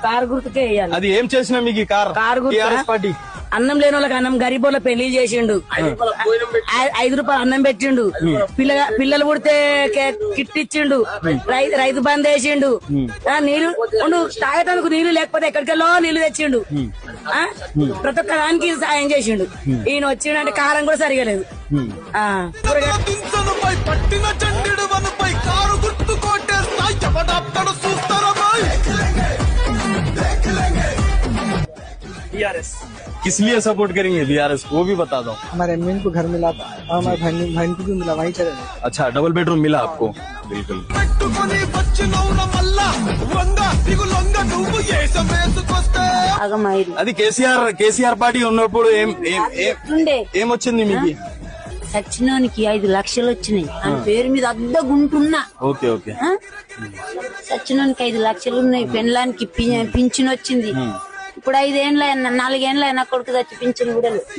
Car గుర్తుకే వేయాలి. అది ఏం చేసినా మీకు కారు గుర్తు పార్టీ అన్నం లేని వాళ్ళకి అన్నం, గరీబోళ్ళ పెళ్లి చేసిండు, 5 రూపాయలు అన్నం పెట్టిండు, పిల్లలు పుడితే కిట్ ఇచ్చిండు, రైతు బంద్ వేసిండు, నీళ్లు తాగటానికి నీళ్లు లేకపోతే ఎక్కడికెళ్ళో నీళ్లు తెచ్చిండు, ప్రతి ఒక్క దానికి సాయం చేసిండు. ఈయన వచ్చిండంటే కారం కూడా సరిగా లేదు. किस लिए सपोर्ट करेंगे बीआरएस, वो भी बता दो. हमारे अम्मी को घर मिला था और हमारे बहन को भी मिला, वहीं चले गए. अच्छा, डबल बेडरूम मिला आपको. बिल्कुल. అది కేసీఆర్ పార్టీ ఉన్నప్పుడు ఏమొచ్చింది మీకు? సచ్చినోనికి 5 లక్షలు వచ్చినాయి, ఆయన పేరు మీద అద్దగుంటున్నా. Okay okay. సచ్చినోనికి 5 లక్షలు ఉన్నాయి, పెళ్ళానికి పింఛన్ వచ్చింది. ఇప్పుడు 5 ఏళ్ళ 4 ఏళ్ళ నా కొడుకు చచ్చి పింఛన్ కూడా లేదు.